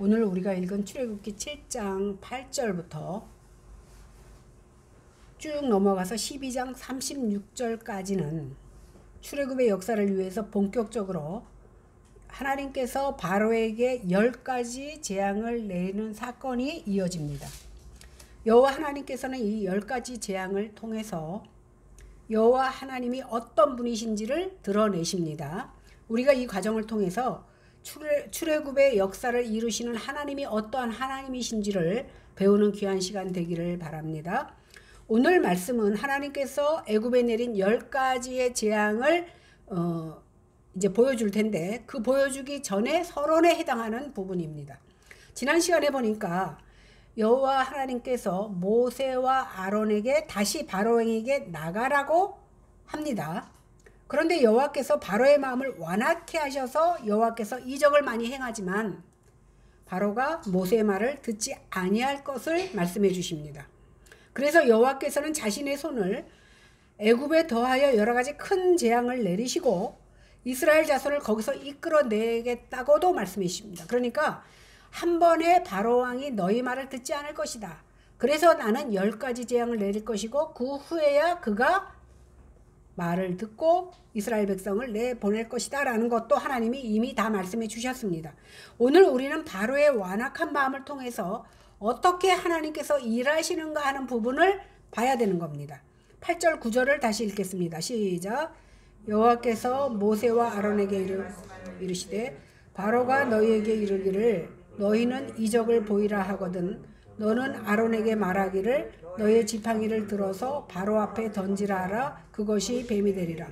오늘 우리가 읽은 출애굽기 7장 8절부터 쭉 넘어가서 12장 36절까지는 출애굽의 역사를 위해서 본격적으로 하나님께서 바로에게 10가지 재앙을 내리는 사건이 이어집니다. 여호와 하나님께서는 이 10가지 재앙을 통해서 여호와 하나님이 어떤 분이신지를 드러내십니다. 우리가 이 과정을 통해서 출애굽의 역사를 이루시는 하나님이 어떠한 하나님이신지를 배우는 귀한 시간 되기를 바랍니다. 오늘 말씀은 하나님께서 애굽에 내린 10가지의 재앙을 이제 보여줄 텐데, 그 보여주기 전에 서론에 해당하는 부분입니다. 지난 시간에 보니까 여호와 하나님께서 모세와 아론에게 다시 바로에게 나가라고 합니다. 그런데 여호와께서 바로의 마음을 완악케 하셔서 여호와께서 이적을 많이 행하지만 바로가 모세의 말을 듣지 아니할 것을 말씀해 주십니다. 그래서 여호와께서는 자신의 손을 애굽에 더하여 여러 가지 큰 재앙을 내리시고 이스라엘 자손을 거기서 이끌어내겠다고도 말씀해 주십니다. 그러니까 한 번에 바로 왕이 너희 말을 듣지 않을 것이다. 그래서 나는 10가지 재앙을 내릴 것이고 그 후에야 그가 말을 듣고 이스라엘 백성을 내보낼 것이다 라는 것도 하나님이 이미 다 말씀해 주셨습니다. 오늘 우리는 바로의 완악한 마음을 통해서 어떻게 하나님께서 일하시는가 하는 부분을 봐야 되는 겁니다. 8절 9절을 다시 읽겠습니다. 시작. 여호와께서 모세와 아론에게 이르시되 바로가 너희에게 이르기를 너희는 이적을 보이라 하거든 너는 아론에게 말하기를 너의 지팡이를 들어서 바로 앞에 던지라 하라. 그것이 뱀이 되리라.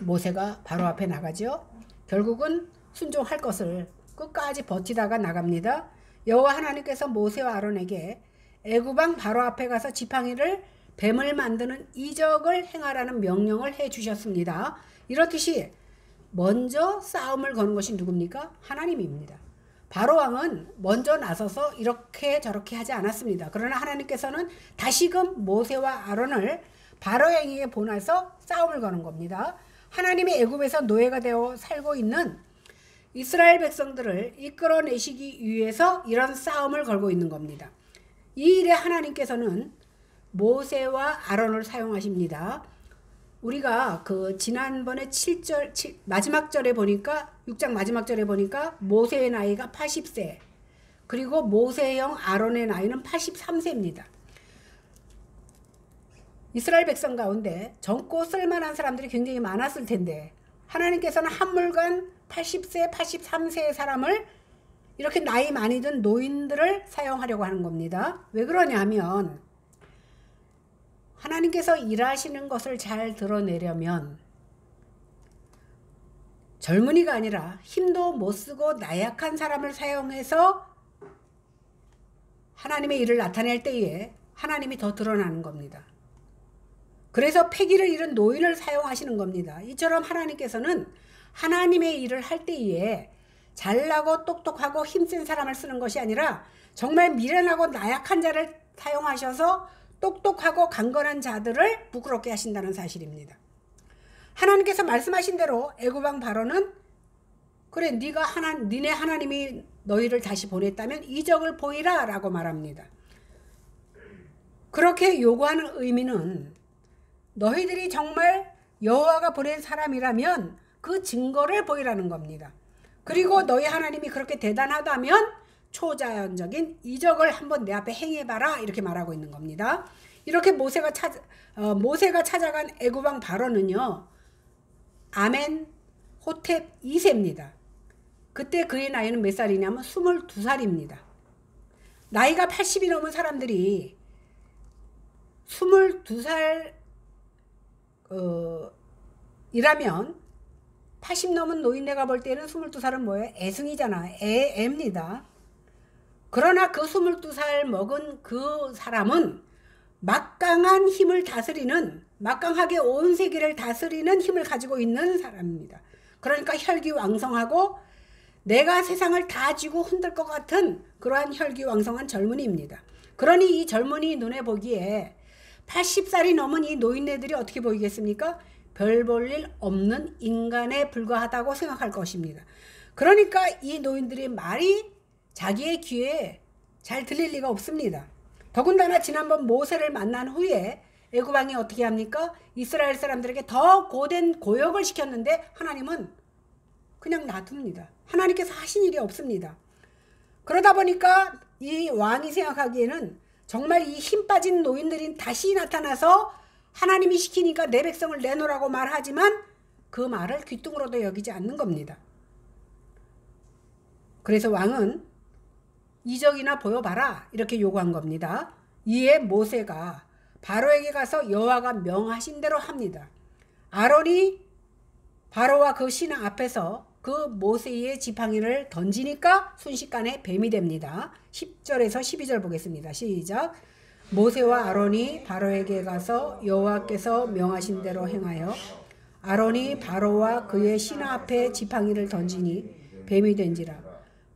모세가 바로 앞에 나가죠. 결국은 순종할 것을 끝까지 버티다가 나갑니다. 여호와 하나님께서 모세와 아론에게 애굽 왕 바로 앞에 가서 지팡이를 뱀을 만드는 이적을 행하라는 명령을 해 주셨습니다. 이렇듯이 먼저 싸움을 거는 것이 누굽니까? 하나님입니다. 바로 왕은 먼저 나서서 이렇게 저렇게 하지 않았습니다. 그러나 하나님께서는 다시금 모세와 아론을 바로에게 보내서 싸움을 거는 겁니다. 하나님이 애굽에서 노예가 되어 살고 있는 이스라엘 백성들을 이끌어내시기 위해서 이런 싸움을 걸고 있는 겁니다. 이 일에 하나님께서는 모세와 아론을 사용하십니다. 우리가 그 지난번에 7절 마지막 절에 보니까 6장 마지막 절에 보니까 모세의 나이가 80세 그리고 모세의 형 아론의 나이는 83세입니다. 이스라엘 백성 가운데 젊고 쓸만한 사람들이 굉장히 많았을 텐데 하나님께서는 한물간 80세 83세의 사람을 이렇게 나이 많이 든 노인들을 사용하려고 하는 겁니다. 왜 그러냐 하면 하나님께서 일하시는 것을 잘 드러내려면 젊은이가 아니라 힘도 못 쓰고 나약한 사람을 사용해서 하나님의 일을 나타낼 때에 하나님이 더 드러나는 겁니다. 그래서 패기를 잃은 노인을 사용하시는 겁니다. 이처럼 하나님께서는 하나님의 일을 할 때에 잘나고 똑똑하고 힘센 사람을 쓰는 것이 아니라 정말 미련하고 나약한 자를 사용하셔서 똑똑하고 강건한 자들을 부끄럽게 하신다는 사실입니다. 하나님께서 말씀하신 대로 애굽 왕 바로는 그래 니네 하나님이 너희를 다시 보냈다면 이적을 보이라 라고 말합니다. 그렇게 요구하는 의미는 너희들이 정말 여호와가 보낸 사람이라면 그 증거를 보이라는 겁니다. 그리고 너희 하나님이 그렇게 대단하다면 초자연적인 이적을 한번 내 앞에 행해봐라 이렇게 말하고 있는 겁니다. 이렇게 모세가 찾아간 애굽 왕 바로는요 아멘 호텝 2세입니다. 그때 그의 나이는 몇 살이냐면 22살입니다. 나이가 80이 넘은 사람들이 22살 이라면 80 넘은 노인네가 볼 때는 22살은 뭐예요? 애승이잖아. 애입니다. 그러나 그 22살 먹은 그 사람은 막강한 힘을 다스리는 막강하게 온 세계를 다스리는 힘을 가지고 있는 사람입니다. 그러니까 혈기왕성하고 내가 세상을 다 쥐고 흔들 것 같은 그러한 혈기왕성한 젊은이입니다. 그러니 이 젊은이 눈에 보기에 80살이 넘은 이 노인네들이 어떻게 보이겠습니까? 별 볼 일 없는 인간에 불과하다고 생각할 것입니다. 그러니까 이 노인들의 말이 자기의 귀에 잘 들릴 리가 없습니다. 더군다나 지난번 모세를 만난 후에 애굽 왕이 어떻게 합니까? 이스라엘 사람들에게 더 고된 고역을 시켰는데 하나님은 그냥 놔둡니다. 하나님께서 하신 일이 없습니다. 그러다 보니까 이 왕이 생각하기에는 정말 이 힘 빠진 노인들이 다시 나타나서 하나님이 시키니까 내 백성을 내놓으라고 말하지만 그 말을 귀뚱으로도 여기지 않는 겁니다. 그래서 왕은 이적이나 보여봐라 이렇게 요구한 겁니다. 이에 모세가 바로에게 가서 여호와가 명하신 대로 합니다. 아론이 바로와 그 신하 앞에서 그 모세의 지팡이를 던지니까 순식간에 뱀이 됩니다. 10절에서 12절 보겠습니다. 시작. 모세와 아론이 바로에게 가서 여호와께서 명하신 대로 행하여 아론이 바로와 그의 신하 앞에 지팡이를 던지니 뱀이 된지라.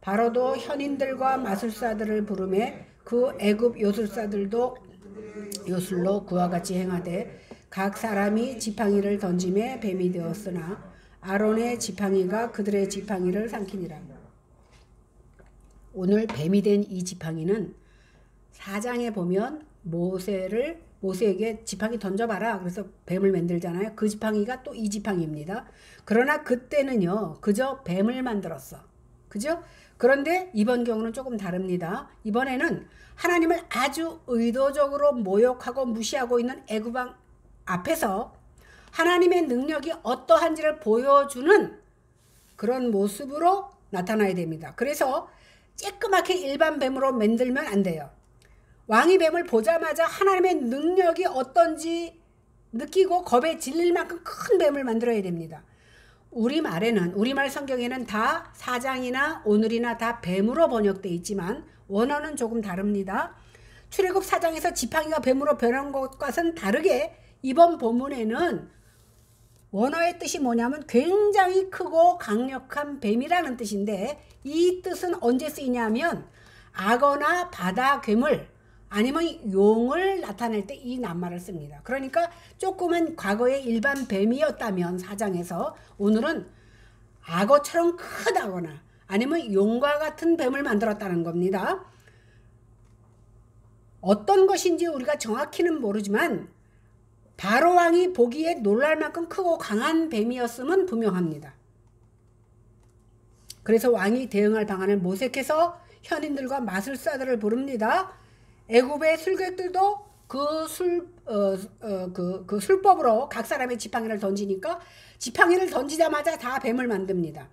바로도 현인들과 마술사들을 부르매 그 애굽 요술사들도 요술로 그와 같이 행하되 각 사람이 지팡이를 던짐에 뱀이 되었으나 아론의 지팡이가 그들의 지팡이를 삼키니라. 오늘 뱀이 된 이 지팡이는 4장에 보면 모세에게 지팡이 던져봐라. 그래서 뱀을 만들잖아요. 그 지팡이가 또 이 지팡이입니다. 그러나 그때는요, 그저 뱀을 만들었어. 그죠? 그런데 이번 경우는 조금 다릅니다. 이번에는 하나님을 아주 의도적으로 모욕하고 무시하고 있는 애굽 왕 앞에서 하나님의 능력이 어떠한지를 보여주는 그런 모습으로 나타나야 됩니다. 그래서 쬐끄맣게 일반 뱀으로 만들면 안 돼요. 왕이 뱀을 보자마자 하나님의 능력이 어떤지 느끼고 겁에 질릴 만큼 큰 뱀을 만들어야 됩니다. 우리말 성경에는 다 4장이나 오늘이나 다 뱀으로 번역되어 있지만 원어는 조금 다릅니다. 출애굽 4장에서 지팡이가 뱀으로 변한 것과는 다르게 이번 본문에는 원어의 뜻이 뭐냐면 굉장히 크고 강력한 뱀이라는 뜻인데 이 뜻은 언제 쓰이냐면 악어나 바다 괴물 아니면 용을 나타낼 때 이 낱말을 씁니다. 그러니까 조금은 과거의 일반 뱀이었다면 4장에서 오늘은 악어처럼 크다거나 아니면 용과 같은 뱀을 만들었다는 겁니다. 어떤 것인지 우리가 정확히는 모르지만 바로 왕이 보기에 놀랄 만큼 크고 강한 뱀이었음은 분명합니다. 그래서 왕이 대응할 방안을 모색해서 현인들과 마술사들을 부릅니다. 애굽의 술객들도 그 술법으로 각 사람의 지팡이를 던지니까 지팡이를 던지자마자 다 뱀을 만듭니다.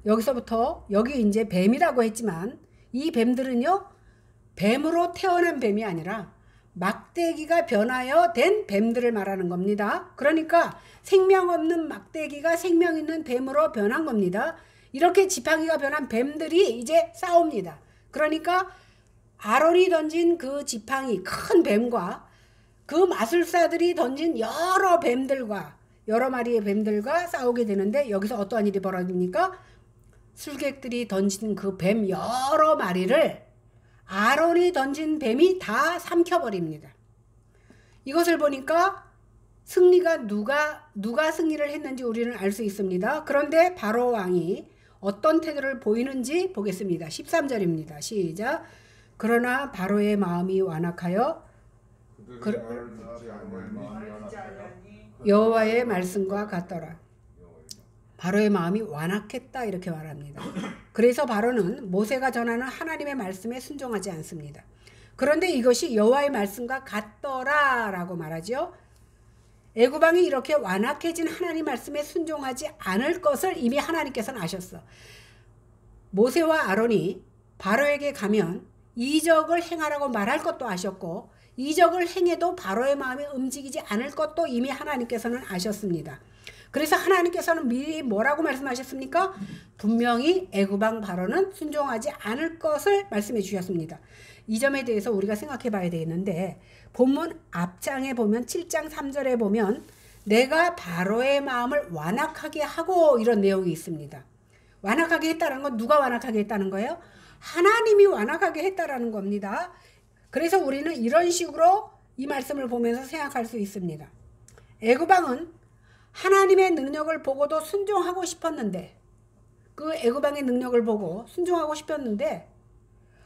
여기서부터 여기 이제 뱀이라고 했지만 이 뱀들은요 뱀으로 태어난 뱀이 아니라 막대기가 변하여 된 뱀들을 말하는 겁니다. 그러니까 생명 없는 막대기가 생명 있는 뱀으로 변한 겁니다. 이렇게 지팡이가 변한 뱀들이 이제 싸웁니다. 그러니까 아론이 던진 그 지팡이 큰 뱀과 그 마술사들이 던진 여러 마리의 뱀들과 싸우게 되는데 여기서 어떠한 일이 벌어집니까? 술객들이 던진 그 뱀 여러 마리를 아론이 던진 뱀이 다 삼켜버립니다. 이것을 보니까 승리가 누가 승리를 했는지 우리는 알 수 있습니다. 그런데 바로 왕이 어떤 태도를 보이는지 보겠습니다. 13절입니다. 시작. 그러나 바로의 마음이 완악하여 여호와의 말씀과 같더라. 바로의 마음이 완악했다 이렇게 말합니다. 그래서 바로는 모세가 전하는 하나님의 말씀에 순종하지 않습니다. 그런데 이것이 여호와의 말씀과 같더라 라고 말하죠. 애굽 왕이 이렇게 완악해진 하나님 말씀에 순종하지 않을 것을 이미 하나님께서는 아셨어. 모세와 아론이 바로에게 가면 이적을 행하라고 말할 것도 아셨고 이적을 행해도 바로의 마음이 움직이지 않을 것도 이미 하나님께서는 아셨습니다. 그래서 하나님께서는 미리 뭐라고 말씀하셨습니까? 분명히 애굽 왕 바로는 순종하지 않을 것을 말씀해 주셨습니다. 이 점에 대해서 우리가 생각해 봐야 되겠는데 본문 앞장에 보면 7장 3절에 보면 내가 바로의 마음을 완악하게 하고 이런 내용이 있습니다. 완악하게 했다는 건 누가 완악하게 했다는 거예요? 하나님이 완악하게 했다라는 겁니다. 그래서 우리는 이런 식으로 이 말씀을 보면서 생각할 수 있습니다. 애굽 왕은 하나님의 능력을 보고도 순종하고 싶었는데 그 애굽왕의 능력을 보고 순종하고 싶었는데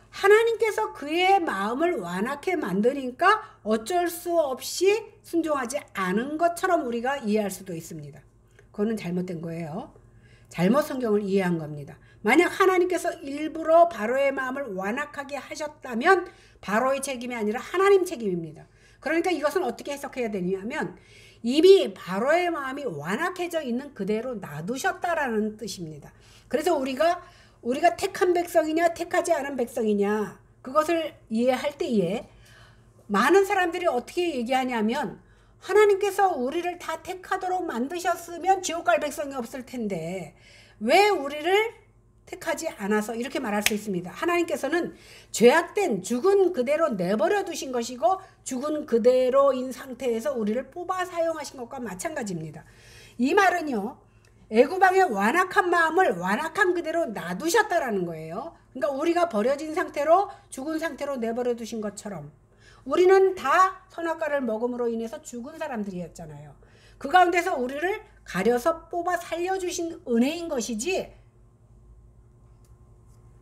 하나님께서 그의 마음을 완악해 만드니까 어쩔 수 없이 순종하지 않은 것처럼 우리가 이해할 수도 있습니다. 그거는 잘못된 거예요. 잘못 성경을 이해한 겁니다. 만약 하나님께서 일부러 바로의 마음을 완악하게 하셨다면 바로의 책임이 아니라 하나님 책임입니다. 그러니까 이것은 어떻게 해석해야 되냐면 이미 바로의 마음이 완악해져 있는 그대로 놔두셨다라는 뜻입니다. 그래서 우리가 택한 백성이냐 택하지 않은 백성이냐 그것을 이해할 때에 많은 사람들이 어떻게 얘기하냐면 하나님께서 우리를 다 택하도록 만드셨으면 지옥 갈 백성이 없을 텐데 왜 우리를 택하지 않아서 이렇게 말할 수 있습니다. 하나님께서는 죄악된 죽은 그대로 내버려 두신 것이고 죽은 그대로인 상태에서 우리를 뽑아 사용하신 것과 마찬가지입니다. 이 말은요. 애굽왕의 완악한 마음을 완악한 그대로 놔두셨다라는 거예요. 그러니까 우리가 버려진 상태로 죽은 상태로 내버려 두신 것처럼 우리는 다 선악과를 먹음으로 인해서 죽은 사람들이었잖아요. 그 가운데서 우리를 가려서 뽑아 살려주신 은혜인 것이지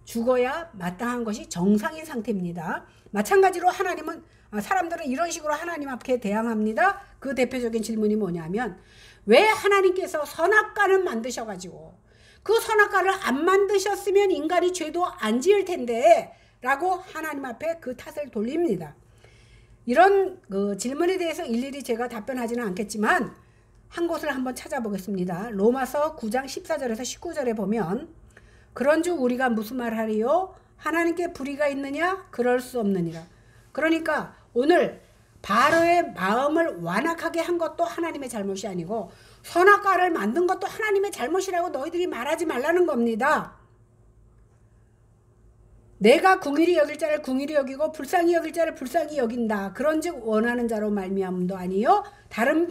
죽어야 마땅한 것이 정상인 상태입니다. 마찬가지로 하나님은 사람들은 이런 식으로 하나님 앞에 대항합니다. 그 대표적인 질문이 뭐냐면 왜 하나님께서 선악과는 만드셔가지고 그 선악과를 안 만드셨으면 인간이 죄도 안 지을 텐데 라고 하나님 앞에 그 탓을 돌립니다. 이런 질문에 대해서 일일이 제가 답변하지는 않겠지만 한 곳을 한번 찾아보겠습니다. 로마서 9장 14절에서 19절에 보면 그런즉 우리가 무슨 말하리요? 하나님께 불의가 있느냐? 그럴 수 없느니라. 그러니까 오늘 바로의 마음을 완악하게 한 것도 하나님의 잘못이 아니고 선악과를 만든 것도 하나님의 잘못이라고 너희들이 말하지 말라는 겁니다. 내가 궁일이 여길 자를 궁일이 여기고 불쌍히 여길 자를 불쌍히 여긴다. 그런즉 원하는 자로 말미암음도 아니요 다른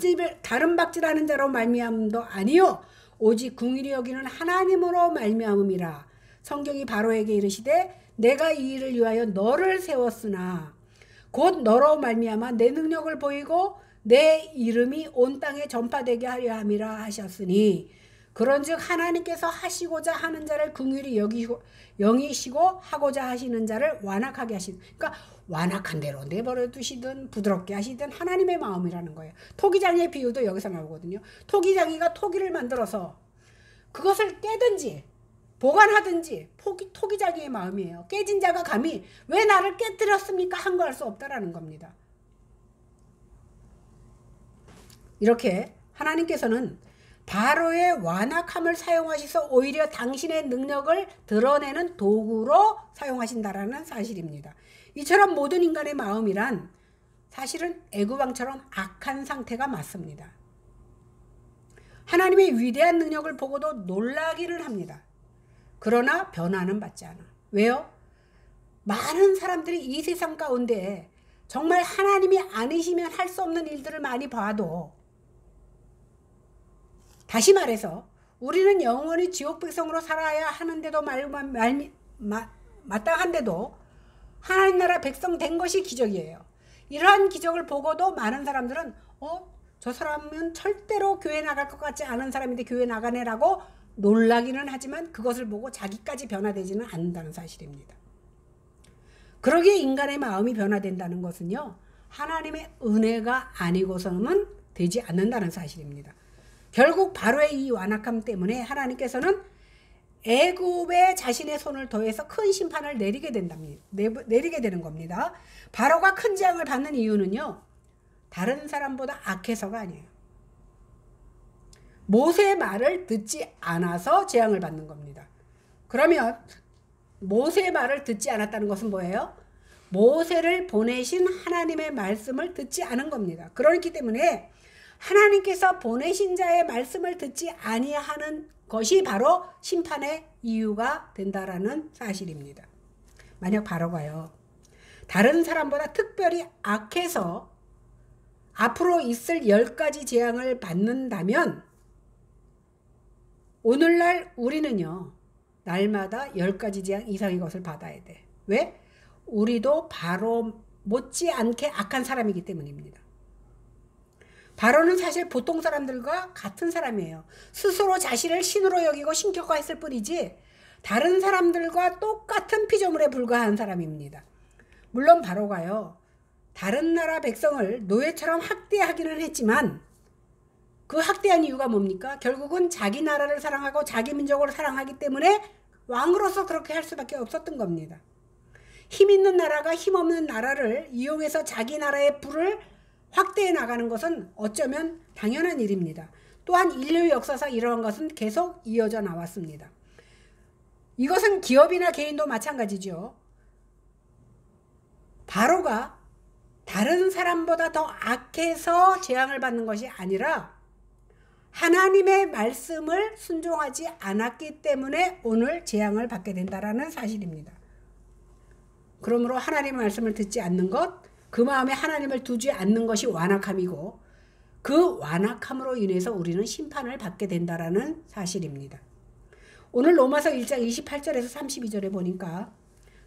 박질하는 자로 말미암음도 아니요 오직 궁일이 여기는 하나님으로 말미암음이라. 성경이 바로에게 이르시되 내가 이 일을 위하여 너를 세웠으나 곧 너로 말미암아 내 능력을 보이고 내 이름이 온 땅에 전파되게 하려 함이라 하셨으니 그런즉 하나님께서 하시고자 하는 자를 긍휼히 여기시고 하고자 하시는 자를 완악하게 하시는, 그러니까 완악한 대로 내버려 두시든 부드럽게 하시든 하나님의 마음이라는 거예요. 토기장의 비유도 여기서 나오거든요. 토기장이가 토기를 만들어서 그것을 깨든지 보관하든지 토기장이의 마음이에요. 깨진 자가 감히 왜 나를 깨뜨렸습니까? 한거 할 수 없다라는 겁니다. 이렇게 하나님께서는 바로의 완악함을 사용하셔서 오히려 당신의 능력을 드러내는 도구로 사용하신다라는 사실입니다. 이처럼 모든 인간의 마음이란 사실은 애굽왕처럼 악한 상태가 맞습니다. 하나님의 위대한 능력을 보고도 놀라기는 합니다. 그러나 변화는 받지 않아. 왜요? 많은 사람들이 이 세상 가운데 정말 하나님이 아니시면 할 수 없는 일들을 많이 봐도, 다시 말해서 우리는 영원히 지옥 백성으로 살아야 하는데도 마땅한데도 하나님 나라 백성 된 것이 기적이에요. 이러한 기적을 보고도 많은 사람들은 저 사람은 절대로 교회 나갈 것 같지 않은 사람인데 교회 나가네라고 놀라기는 하지만 그것을 보고 자기까지 변화되지는 않는다는 사실입니다. 그러기에 인간의 마음이 변화된다는 것은요, 하나님의 은혜가 아니고서는 되지 않는다는 사실입니다. 결국 바로의 이 완악함 때문에 하나님께서는 애굽에 자신의 손을 더해서 큰 심판을 내리게 되는 겁니다. 바로가 큰 재앙을 받는 이유는요, 다른 사람보다 악해서가 아니에요. 모세의 말을 듣지 않아서 재앙을 받는 겁니다. 그러면 모세의 말을 듣지 않았다는 것은 뭐예요? 모세를 보내신 하나님의 말씀을 듣지 않은 겁니다. 그렇기 때문에 하나님께서 보내신 자의 말씀을 듣지 아니하는 것이 바로 심판의 이유가 된다라는 사실입니다. 만약 바로가요, 다른 사람보다 특별히 악해서 앞으로 있을 10가지 재앙을 받는다면 오늘날 우리는요, 날마다 10가지 재앙 이상의 것을 받아야 돼. 왜? 우리도 바로 못지않게 악한 사람이기 때문입니다. 바로는 사실 보통 사람들과 같은 사람이에요. 스스로 자신을 신으로 여기고 신격화했을 뿐이지 다른 사람들과 똑같은 피조물에 불과한 사람입니다. 물론 바로가요, 다른 나라 백성을 노예처럼 학대하기는 했지만 그 학대한 이유가 뭡니까? 결국은 자기 나라를 사랑하고 자기 민족을 사랑하기 때문에 왕으로서 그렇게 할 수밖에 없었던 겁니다. 힘 있는 나라가 힘없는 나라를 이용해서 자기 나라의 부를 확대해 나가는 것은 어쩌면 당연한 일입니다. 또한 인류 역사상 이러한 것은 계속 이어져 나왔습니다. 이것은 기업이나 개인도 마찬가지죠. 바로가 다른 사람보다 더 악해서 재앙을 받는 것이 아니라 하나님의 말씀을 순종하지 않았기 때문에 오늘 재앙을 받게 된다는 사실입니다. 그러므로 하나님의 말씀을 듣지 않는 것, 그 마음에 하나님을 두지 않는 것이 완악함이고 그 완악함으로 인해서 우리는 심판을 받게 된다는 사실입니다. 오늘 로마서 1장 28절에서 32절에 보니까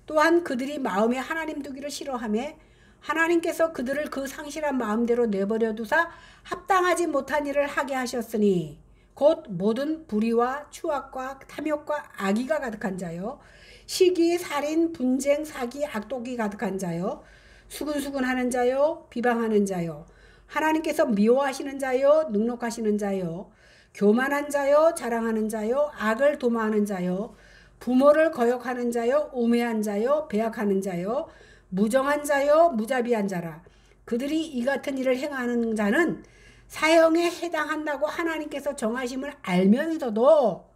또한 그들이 마음에 하나님 두기를 싫어하며 하나님께서 그들을 그 상실한 마음대로 내버려 두사 합당하지 못한 일을 하게 하셨으니 곧 모든 불의와 추악과 탐욕과 악의가 가득한 자요 시기, 살인, 분쟁, 사기, 악독이 가득한 자요 수근수근하는 자요 비방하는 자요 하나님께서 미워하시는 자요 능욕하시는 자요 교만한 자요 자랑하는 자요 악을 도모하는 자요 부모를 거역하는 자요 우매한 자요 배약하는 자요 무정한 자요 무자비한 자라. 그들이 이 같은 일을 행하는 자는 사형에 해당한다고 하나님께서 정하심을 알면서도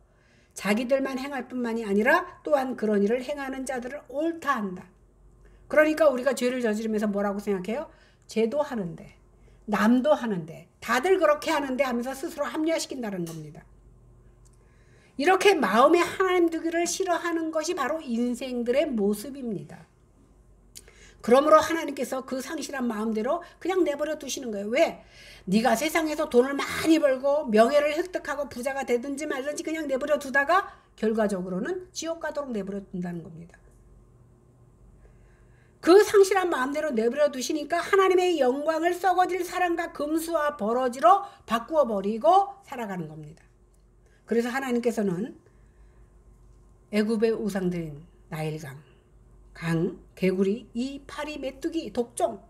자기들만 행할 뿐만이 아니라 또한 그런 일을 행하는 자들을 옳다 한다. 그러니까 우리가 죄를 저지르면서 뭐라고 생각해요? 쟤도 하는데 남도 하는데 다들 그렇게 하는데 하면서 스스로 합리화시킨다는 겁니다. 이렇게 마음에 하나님 두기를 싫어하는 것이 바로 인생들의 모습입니다. 그러므로 하나님께서 그 상실한 마음대로 그냥 내버려 두시는 거예요. 왜? 네가 세상에서 돈을 많이 벌고 명예를 획득하고 부자가 되든지 말든지 그냥 내버려 두다가 결과적으로는 지옥 가도록 내버려 둔다는 겁니다. 그 상실한 마음대로 내버려 두시니까 하나님의 영광을 썩어질 사랑과 금수와 버러지로 바꾸어 버리고 살아가는 겁니다. 그래서 하나님께서는 애굽의 우상들인 나일강, 강, 개구리, 이, 파리, 메뚜기, 독종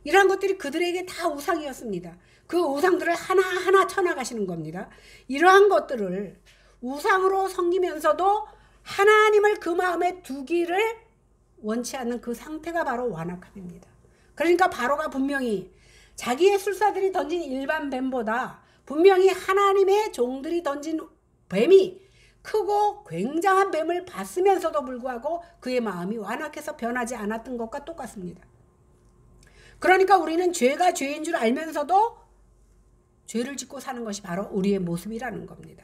이러한 것들이 그들에게 다 우상이었습니다. 그 우상들을 하나하나 쳐나가시는 겁니다. 이러한 것들을 우상으로 섬기면서도 하나님을 그 마음에 두기를 원치 않는 그 상태가 바로 완악함입니다. 그러니까 바로가 분명히 자기의 술사들이 던진 일반 뱀보다 분명히 하나님의 종들이 던진 뱀이 크고 굉장한 뱀을 봤으면서도 불구하고 그의 마음이 완악해서 변하지 않았던 것과 똑같습니다. 그러니까 우리는 죄가 죄인 줄 알면서도 죄를 짓고 사는 것이 바로 우리의 모습이라는 겁니다.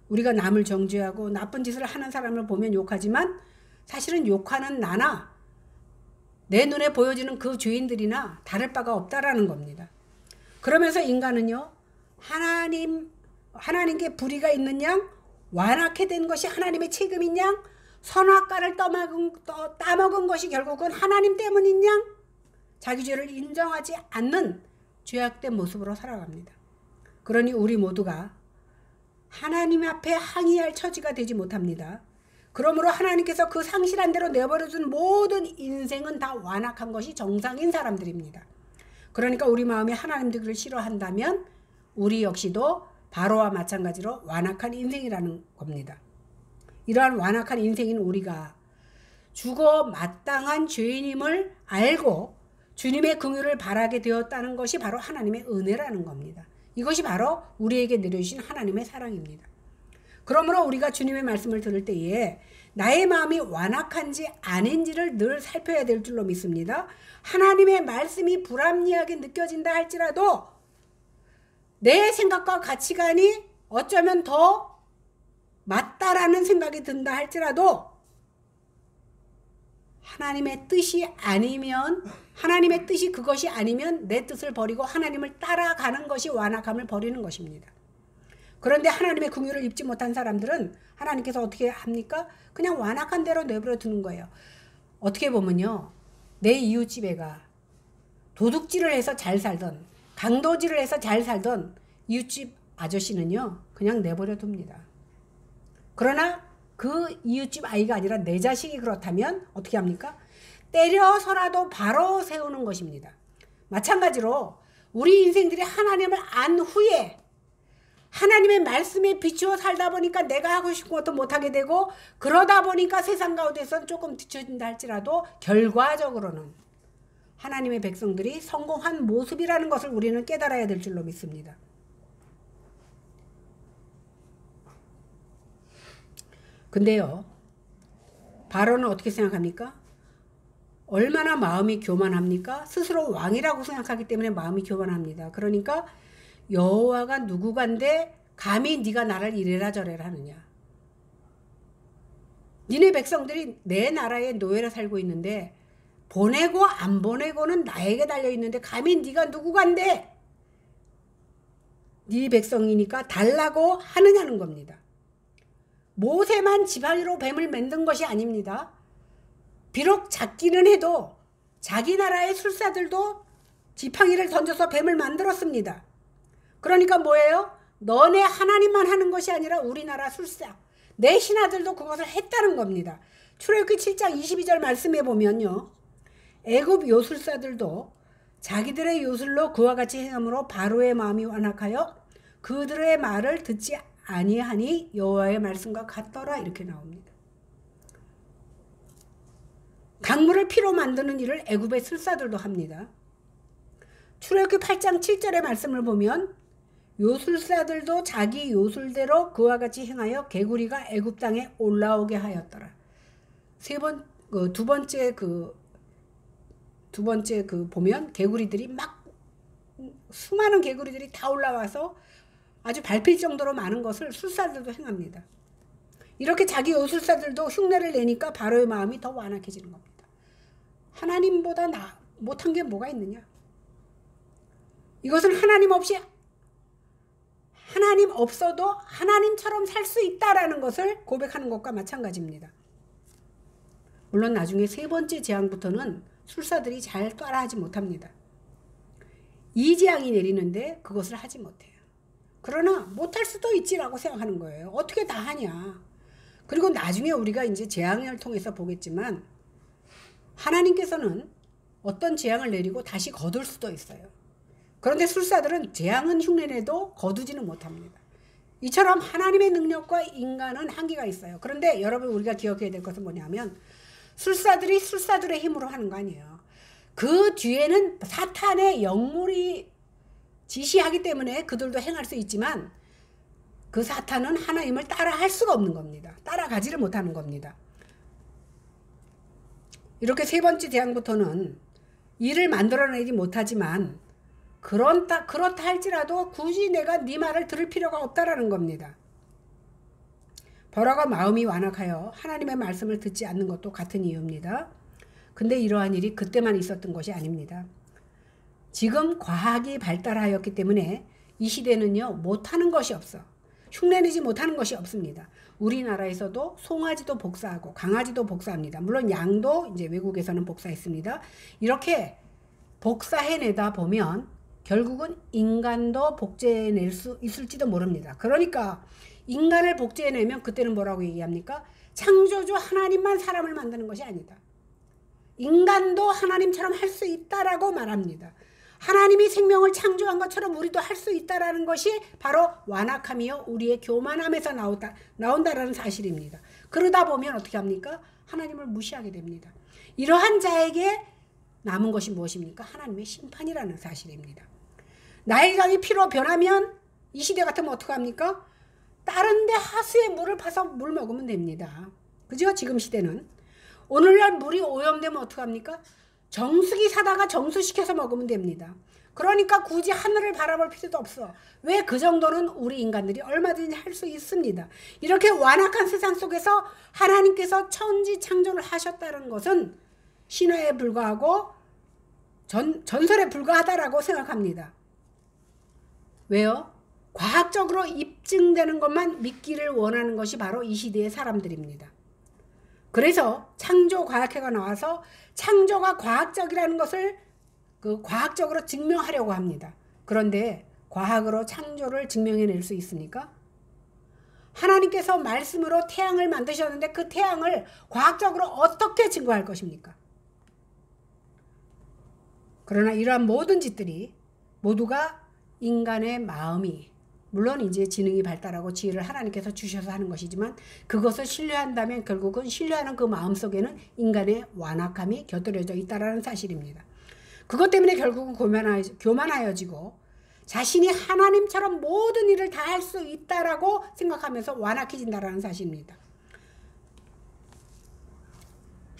우리가 남을 정죄하고 나쁜 짓을 하는 사람을 보면 욕하지만 사실은 욕하는 나나 내 눈에 보여지는 그 죄인들이나 다를 바가 없다라는 겁니다. 그러면서 인간은요, 하나님께 불의가 있는 양, 완악해 된 것이 하나님의 책임인 양, 선악과를 따먹은 것이 결국은 하나님 때문인 양, 자기 죄를 인정하지 않는 죄악된 모습으로 살아갑니다. 그러니 우리 모두가 하나님 앞에 항의할 처지가 되지 못합니다. 그러므로 하나님께서 그 상실한 대로 내버려둔 모든 인생은 다 완악한 것이 정상인 사람들입니다. 그러니까 우리 마음에 하나님 되기를 싫어한다면 우리 역시도 바로와 마찬가지로 완악한 인생이라는 겁니다. 이러한 완악한 인생인 우리가 죽어 마땅한 죄인임을 알고 주님의 긍휼을 바라게 되었다는 것이 바로 하나님의 은혜라는 겁니다. 이것이 바로 우리에게 내려주신 하나님의 사랑입니다. 그러므로 우리가 주님의 말씀을 들을 때에 나의 마음이 완악한지 아닌지를 늘 살펴야 될 줄로 믿습니다. 하나님의 말씀이 불합리하게 느껴진다 할지라도 내 생각과 가치관이 어쩌면 더 맞다라는 생각이 든다 할지라도 하나님의 뜻이 아니면, 하나님의 뜻이 그것이 아니면 내 뜻을 버리고 하나님을 따라가는 것이 완악함을 버리는 것입니다. 그런데 하나님의 긍휼을 입지 못한 사람들은 하나님께서 어떻게 합니까? 그냥 완악한 대로 내버려 두는 거예요. 어떻게 보면요, 내 이웃집 애가 도둑질을 해서 잘 살던, 강도질을 해서 잘 살던 이웃집 아저씨는요, 그냥 내버려 둡니다. 그러나 그 이웃집 아이가 아니라 내 자식이 그렇다면 어떻게 합니까? 때려서라도 바로 세우는 것입니다. 마찬가지로 우리 인생들이 하나님을 안 후에 하나님의 말씀에 비추어 살다 보니까 내가 하고 싶은 것도 못하게 되고, 그러다 보니까 세상 가운데서 조금 뒤처진다 할지라도 결과적으로는 하나님의 백성들이 성공한 모습이라는 것을 우리는 깨달아야 될 줄로 믿습니다. 근데요, 바로는 어떻게 생각합니까? 얼마나 마음이 교만합니까? 스스로 왕이라고 생각하기 때문에 마음이 교만합니다. 그러니까 여호와가 누구간데 감히 네가 나를 이래라 저래라 하느냐. 니네 백성들이 내 나라에 노예라 살고 있는데 보내고 안 보내고는 나에게 달려있는데 감히 네가 누구간데 네 백성이니까 달라고 하느냐는 겁니다. 모세만 지팡이로 뱀을 만든 것이 아닙니다. 비록 작기는 해도 자기 나라의 술사들도 지팡이를 던져서 뱀을 만들었습니다. 그러니까 뭐예요? 너네 하나님만 하는 것이 아니라 우리나라 술사, 내 신하들도 그것을 했다는 겁니다. 출애굽기 7장 22절 말씀에 보면요, 애굽 요술사들도 자기들의 요술로 그와 같이 행함으로 바로의 마음이 완악하여 그들의 말을 듣지 아니하니 여호와의 말씀과 같더라, 이렇게 나옵니다. 강물을 피로 만드는 일을 애굽의 술사들도 합니다. 출애굽기 8장 7절의 말씀을 보면 요술사들도 자기 요술대로 그와 같이 행하여 개구리가 애굽 땅에 올라오게 하였더라. 두 번째 보면 개구리들이 막 수많은 개구리들이 다 올라와서 아주 밟힐 정도로 많은 것을 술사들도 행합니다. 이렇게 자기 요술사들도 흉내를 내니까 바로의 마음이 더 완악해지는 겁니다. 하나님보다 못한 게 뭐가 있느냐? 이것은 하나님 없어도 하나님처럼 살 수 있다라는 것을 고백하는 것과 마찬가지입니다. 물론 나중에 세 번째 재앙부터는 술사들이 잘 따라하지 못합니다. 이 재앙이 내리는데 그것을 하지 못해요. 그러나 못할 수도 있지라고 생각하는 거예요. 어떻게 다 하냐. 그리고 나중에 우리가 이제 재앙을 통해서 보겠지만 하나님께서는 어떤 재앙을 내리고 다시 거둘 수도 있어요. 그런데 술사들은 재앙은 흉내내도 거두지는 못합니다. 이처럼 하나님의 능력과 인간은 한계가 있어요. 그런데 여러분, 우리가 기억해야 될 것은 뭐냐면 술사들이 술사들의 힘으로 하는 거 아니에요. 그 뒤에는 사탄의 영물이 지시하기 때문에 그들도 행할 수 있지만 그 사탄은 하나님을 따라할 수가 없는 겁니다. 따라가지를 못하는 겁니다. 이렇게 세 번째 재앙부터는 일을 만들어내지 못하지만 그렇다 할지라도 굳이 내가 네 말을 들을 필요가 없다라는 겁니다. 바로가 마음이 완악하여 하나님의 말씀을 듣지 않는 것도 같은 이유입니다. 근데 이러한 일이 그때만 있었던 것이 아닙니다. 지금 과학이 발달하였기 때문에 이 시대는요, 못하는 것이 없어. 흉내내지 못하는 것이 없습니다. 우리나라에서도 송아지도 복사하고 강아지도 복사합니다. 물론 양도 이제 외국에서는 복사했습니다. 이렇게 복사해내다 보면 결국은 인간도 복제해낼 수 있을지도 모릅니다. 그러니까 인간을 복제해내면 그때는 뭐라고 얘기합니까? 창조주 하나님만 사람을 만드는 것이 아니다. 인간도 하나님처럼 할 수 있다라고 말합니다. 하나님이 생명을 창조한 것처럼 우리도 할 수 있다라는 것이 바로 완악함이요 우리의 교만함에서 나온다라는 사실입니다. 그러다 보면 어떻게 합니까? 하나님을 무시하게 됩니다. 이러한 자에게 남은 것이 무엇입니까? 하나님의 심판이라는 사실입니다. 나의 장이 피로 변하면 이 시대 같으면 어떻게 합니까? 다른 데 하수에 물을 파서 물 먹으면 됩니다. 그죠? 지금 시대는. 오늘날 물이 오염되면 어떻게 합니까? 정수기 사다가 정수시켜서 먹으면 됩니다. 그러니까 굳이 하늘을 바라볼 필요도 없어. 왜? 그 정도는 우리 인간들이 얼마든지 할 수 있습니다. 이렇게 완악한 세상 속에서 하나님께서 천지 창조를 하셨다는 것은 신화에 불과하고 전설에 불과하다라고 생각합니다. 왜요? 과학적으로 입증되는 것만 믿기를 원하는 것이 바로 이 시대의 사람들입니다. 그래서 창조과학회가 나와서 창조가 과학적이라는 것을 과학적으로 증명하려고 합니다. 그런데 과학으로 창조를 증명해낼 수 있습니까? 하나님께서 말씀으로 태양을 만드셨는데 그 태양을 과학적으로 어떻게 증거할 것입니까? 그러나 이러한 모든 짓들이 모두가 인간의 마음이, 물론 이제 지능이 발달하고 지혜를 하나님께서 주셔서 하는 것이지만 그것을 신뢰한다면 결국은 신뢰하는 그 마음 속에는 인간의 완악함이 곁들여져 있다는 사실입니다. 그것 때문에 결국은 교만하여지고 자신이 하나님처럼 모든 일을 다 할 수 있다라고 생각하면서 완악해진다는 사실입니다.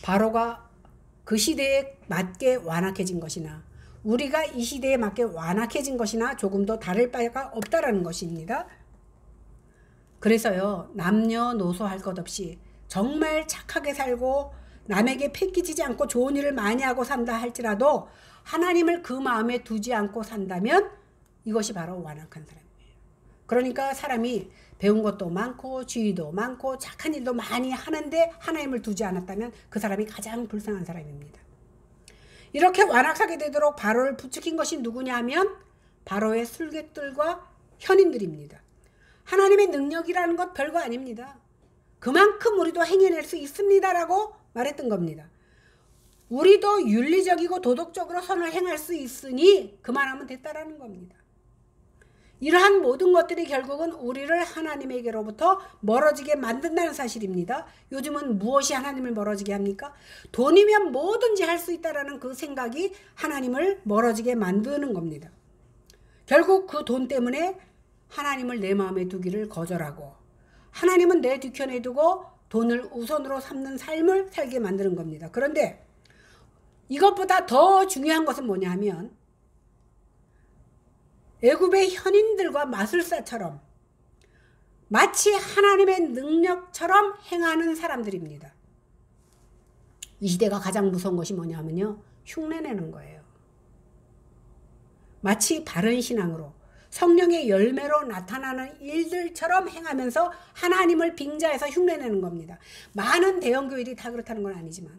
바로가 그 시대에 맞게 완악해진 것이나 우리가 이 시대에 맞게 완악해진 것이나 조금도 다를 바가 없다라는 것입니다. 그래서요, 남녀노소 할 것 없이 정말 착하게 살고 남에게 패기지지 않고 좋은 일을 많이 하고 산다 할지라도 하나님을 그 마음에 두지 않고 산다면 이것이 바로 완악한 사람이에요. 그러니까 사람이 배운 것도 많고 지위도 많고 착한 일도 많이 하는데 하나님을 두지 않았다면 그 사람이 가장 불쌍한 사람입니다. 이렇게 완악하게 되도록 바로를 부추긴 것이 누구냐 하면 바로의 술객들과 현인들입니다. 하나님의 능력이라는 것 별거 아닙니다. 그만큼 우리도 행해낼 수 있습니다라고 말했던 겁니다. 우리도 윤리적이고 도덕적으로 선을 행할 수 있으니 그만하면 됐다라는 겁니다. 이러한 모든 것들이 결국은 우리를 하나님에게로부터 멀어지게 만든다는 사실입니다. 요즘은 무엇이 하나님을 멀어지게 합니까? 돈이면 뭐든지 할 수 있다라는 그 생각이 하나님을 멀어지게 만드는 겁니다. 결국 그 돈 때문에 하나님을 내 마음에 두기를 거절하고 하나님은 내 뒤편에 두고 돈을 우선으로 삼는 삶을 살게 만드는 겁니다. 그런데 이것보다 더 중요한 것은 뭐냐 하면 애굽의 현인들과 마술사처럼 마치 하나님의 능력처럼 행하는 사람들입니다. 이 시대가 가장 무서운 것이 뭐냐면요, 흉내내는 거예요. 마치 바른 신앙으로 성령의 열매로 나타나는 일들처럼 행하면서 하나님을 빙자해서 흉내내는 겁니다. 많은 대형교회들이 다 그렇다는 건 아니지만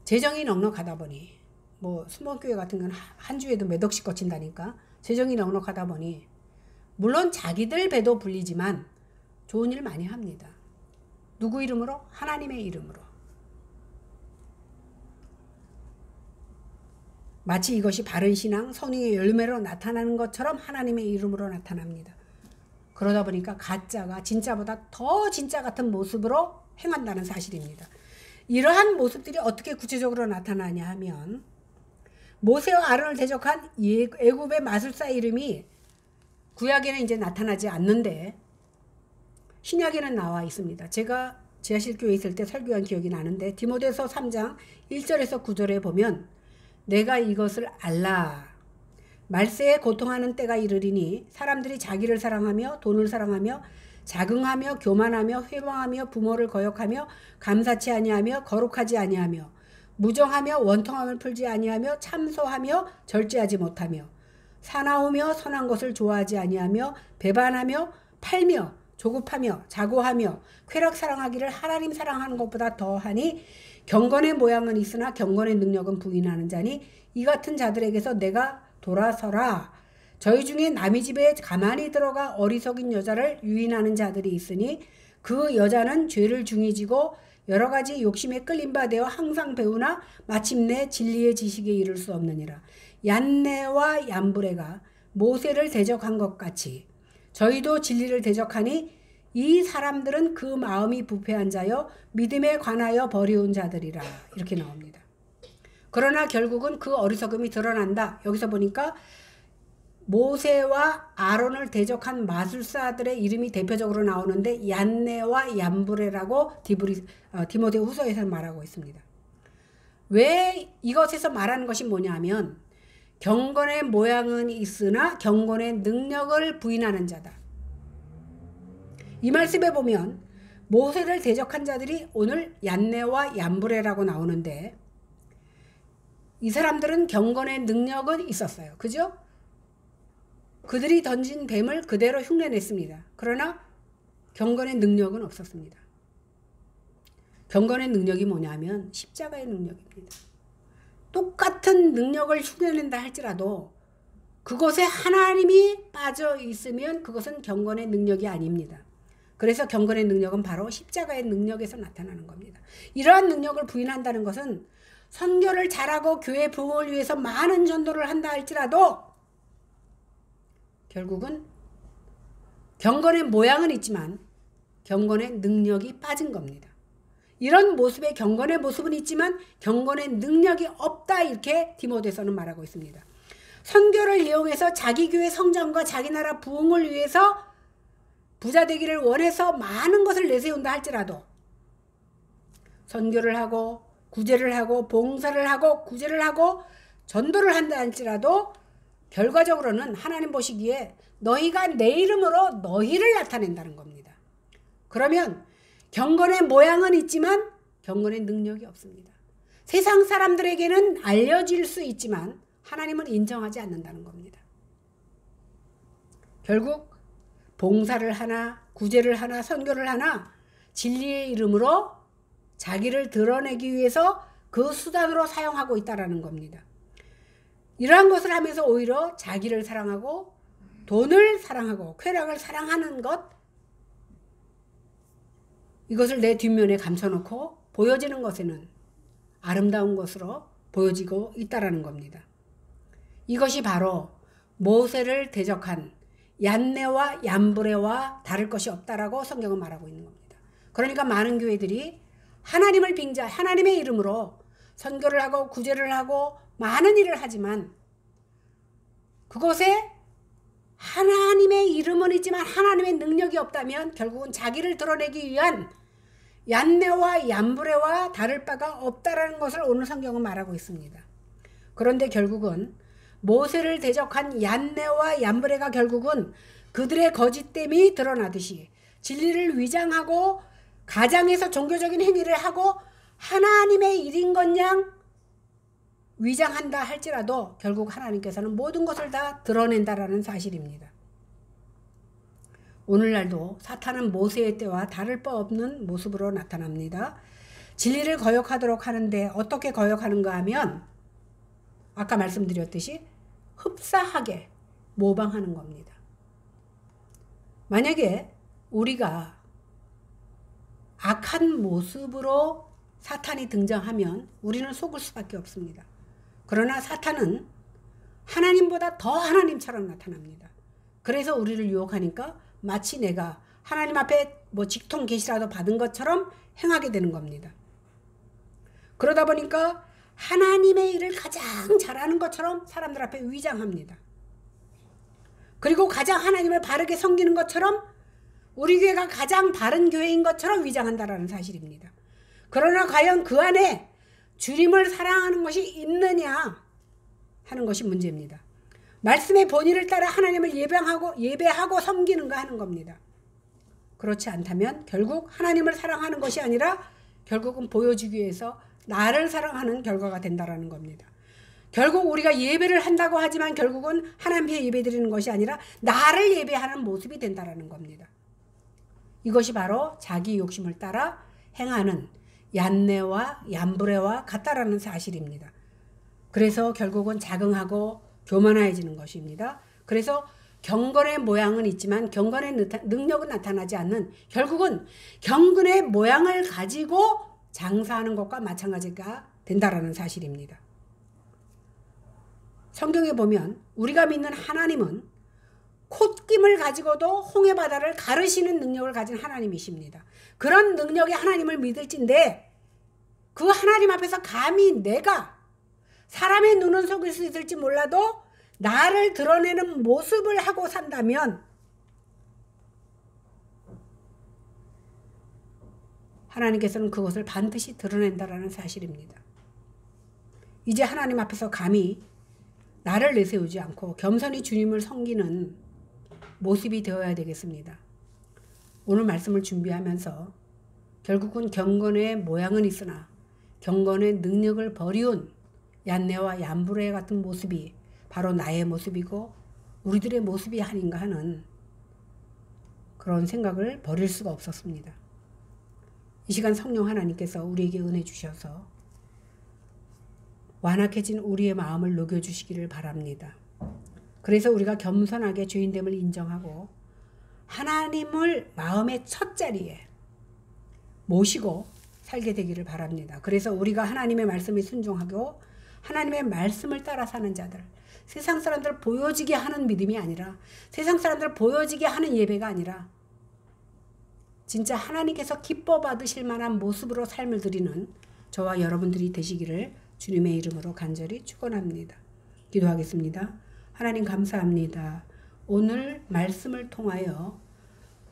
재정이 넉넉하다 보니 뭐 수목교회 같은 건 한 주에도 몇 억씩 거친다니까. 재정이 넉넉하다 보니 물론 자기들 배도 불리지만 좋은 일 많이 합니다. 누구 이름으로? 하나님의 이름으로. 마치 이것이 바른 신앙, 성령의 열매로 나타나는 것처럼 하나님의 이름으로 나타납니다. 그러다 보니까 가짜가 진짜보다 더 진짜 같은 모습으로 행한다는 사실입니다. 이러한 모습들이 어떻게 구체적으로 나타나냐 하면 모세와 아론을 대적한 애굽의 마술사 이름이 구약에는 이제 나타나지 않는데 신약에는 나와 있습니다. 제가 지하실교회에 있을 때 설교한 기억이 나는데 디모데서 3장 1절에서 9절에 보면 내가 이것을 알라. 말세에 고통하는 때가 이르리니 사람들이 자기를 사랑하며 돈을 사랑하며 자긍하며 교만하며 회방하며 부모를 거역하며 감사치 아니하며 거룩하지 아니하며 무정하며 원통함을 풀지 아니하며 참소하며 절제하지 못하며 사나우며 선한 것을 좋아하지 아니하며 배반하며 팔며 조급하며 자고하며 쾌락 사랑하기를 하나님 사랑하는 것보다 더하니 경건의 모양은 있으나 경건의 능력은 부인하는 자니 이 같은 자들에게서 내가 돌아서라. 저희 중에 남의 집에 가만히 들어가 어리석인 여자를 유인하는 자들이 있으니 그 여자는 죄를 중히 지고 여러 가지 욕심에 끌린 바 되어 항상 배우나 마침내 진리의 지식에 이를 수 없느니라. 얀네와 얀브레가 모세를 대적한 것 같이 저희도 진리를 대적하니 이 사람들은 그 마음이 부패한 자여 믿음에 관하여 버리운 자들이라. 이렇게 나옵니다. 그러나 결국은 그 어리석음이 드러난다. 여기서 보니까 모세와 아론을 대적한 마술사들의 이름이 대표적으로 나오는데 얀네와 얀브레라고 디모데 후서에서 말하고 있습니다. 왜 이것에서 말하는 것이 뭐냐면 경건의 모양은 있으나 경건의 능력을 부인하는 자다. 이 말씀에 보면 모세를 대적한 자들이 오늘 얀네와 얀브레라고 나오는데 이 사람들은 경건의 능력은 있었어요. 그죠? 그들이 던진 뱀을 그대로 흉내냈습니다. 그러나 경건의 능력은 없었습니다. 경건의 능력이 뭐냐면 십자가의 능력입니다. 똑같은 능력을 흉내낸다 할지라도 그곳에 하나님이 빠져 있으면 그것은 경건의 능력이 아닙니다. 그래서 경건의 능력은 바로 십자가의 능력에서 나타나는 겁니다. 이러한 능력을 부인한다는 것은 선교를 잘하고 교회 부흥을 위해서 많은 전도를 한다 할지라도 결국은 경건의 모양은 있지만 경건의 능력이 빠진 겁니다. 이런 모습의 경건의 모습은 있지만 경건의 능력이 없다, 이렇게 디모데서는 말하고 있습니다. 선교를 이용해서 자기 교회 성장과 자기 나라 부흥을 위해서 부자 되기를 원해서 많은 것을 내세운다 할지라도 선교를 하고 구제를 하고 봉사를 하고 구제를 하고 전도를 한다 할지라도 결과적으로는 하나님 보시기에 너희가 내 이름으로 너희를 나타낸다는 겁니다. 그러면 경건의 모양은 있지만 경건의 능력이 없습니다. 세상 사람들에게는 알려질 수 있지만 하나님은 인정하지 않는다는 겁니다. 결국 봉사를 하나 구제를 하나 선교를 하나 진리의 이름으로 자기를 드러내기 위해서 그 수단으로 사용하고 있다는 겁니다. 이러한 것을 하면서 오히려 자기를 사랑하고 돈을 사랑하고 쾌락을 사랑하는 것, 이것을 내 뒷면에 감춰놓고 보여지는 것에는 아름다운 것으로 보여지고 있다는 겁니다. 이것이 바로 모세를 대적한 얀네와 얀브레와 다를 것이 없다라고 성경은 말하고 있는 겁니다. 그러니까 많은 교회들이 하나님을 빙자, 하나님의 이름으로 선교를 하고 구제를 하고 많은 일을 하지만 그곳에 하나님의 이름은 있지만 하나님의 능력이 없다면 결국은 자기를 드러내기 위한 얀네와 얀브레와 다를 바가 없다라는 것을 오늘 성경은 말하고 있습니다. 그런데 결국은 모세를 대적한 얀네와 얀브레가 결국은 그들의 거짓됨이 드러나듯이 진리를 위장하고 가장에서 종교적인 행위를 하고 하나님의 일인 것양 위장한다 할지라도 결국 하나님께서는 모든 것을 다 드러낸다라는 사실입니다. 오늘날도 사탄은 모세의 때와 다를 바 없는 모습으로 나타납니다. 진리를 거역하도록 하는데 어떻게 거역하는가 하면 아까 말씀드렸듯이 흡사하게 모방하는 겁니다. 만약에 우리가 악한 모습으로 사탄이 등장하면 우리는 속을 수밖에 없습니다. 그러나 사탄은 하나님보다 더 하나님처럼 나타납니다. 그래서 우리를 유혹하니까 마치 내가 하나님 앞에 직통 계시라도 받은 것처럼 행하게 되는 겁니다. 그러다 보니까 하나님의 일을 가장 잘하는 것처럼 사람들 앞에 위장합니다. 그리고 가장 하나님을 바르게 섬기는 것처럼 우리 교회가 가장 바른 교회인 것처럼 위장한다라는 사실입니다. 그러나 과연 그 안에 주님을 사랑하는 것이 있느냐 하는 것이 문제입니다. 말씀의 본의를 따라 하나님을 예배하고 섬기는가 하는 겁니다. 그렇지 않다면 결국 하나님을 사랑하는 것이 아니라 결국은 보여주기 위해서 나를 사랑하는 결과가 된다라는 겁니다. 결국 우리가 예배를 한다고 하지만 결국은 하나님께 예배드리는 것이 아니라 나를 예배하는 모습이 된다라는 겁니다. 이것이 바로 자기 욕심을 따라 행하는 얀네와 얀브레와 같다라는 사실입니다. 그래서 결국은 자긍하고 교만해지는 것입니다. 그래서 경건의 모양은 있지만 경건의 능력은 나타나지 않는, 결국은 경건의 모양을 가지고 장사하는 것과 마찬가지가 된다라는 사실입니다. 성경에 보면 우리가 믿는 하나님은 콧김을 가지고도 홍해바다를 가르시는 능력을 가진 하나님이십니다. 그런 능력의 하나님을 믿을진데 그 하나님 앞에서 감히 내가 사람의 눈은 속일 수 있을지 몰라도 나를 드러내는 모습을 하고 산다면 하나님께서는 그것을 반드시 드러낸다라는 사실입니다. 이제 하나님 앞에서 감히 나를 내세우지 않고 겸손히 주님을 섬기는 모습이 되어야 되겠습니다. 오늘 말씀을 준비하면서 결국은 경건의 모양은 있으나 경건의 능력을 버리운 얀네와 얀브레 같은 모습이 바로 나의 모습이고 우리들의 모습이 아닌가 하는 그런 생각을 버릴 수가 없었습니다. 이 시간 성령 하나님께서 우리에게 은혜 주셔서 완악해진 우리의 마음을 녹여주시기를 바랍니다. 그래서 우리가 겸손하게 죄인됨을 인정하고 하나님을 마음의 첫 자리에 모시고 살게 되기를 바랍니다. 그래서 우리가 하나님의 말씀에 순종하고 하나님의 말씀을 따라 사는 자들, 세상 사람들 보여지게 하는 믿음이 아니라, 세상 사람들 보여지게 하는 예배가 아니라 진짜 하나님께서 기뻐 받으실 만한 모습으로 삶을 드리는 저와 여러분들이 되시기를 주님의 이름으로 간절히 축원합니다. 기도하겠습니다. 하나님 감사합니다. 오늘 말씀을 통하여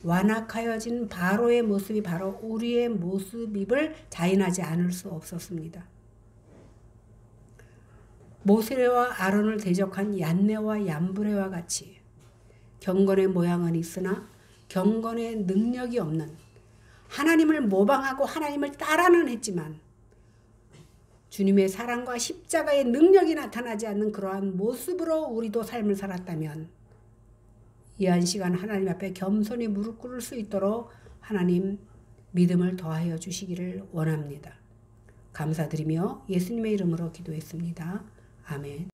완악하여진 바로의 모습이 바로 우리의 모습임을 자인하지 않을 수 없었습니다. 모세와 아론을 대적한 얀네와 얀브레와 같이 경건의 모양은 있으나 경건의 능력이 없는, 하나님을 모방하고 하나님을 따라는 했지만 주님의 사랑과 십자가의 능력이 나타나지 않는 그러한 모습으로 우리도 삶을 살았다면 이 한 시간 하나님 앞에 겸손히 무릎 꿇을 수 있도록 하나님 믿음을 더하여 주시기를 원합니다. 감사드리며 예수님의 이름으로 기도했습니다. 아멘.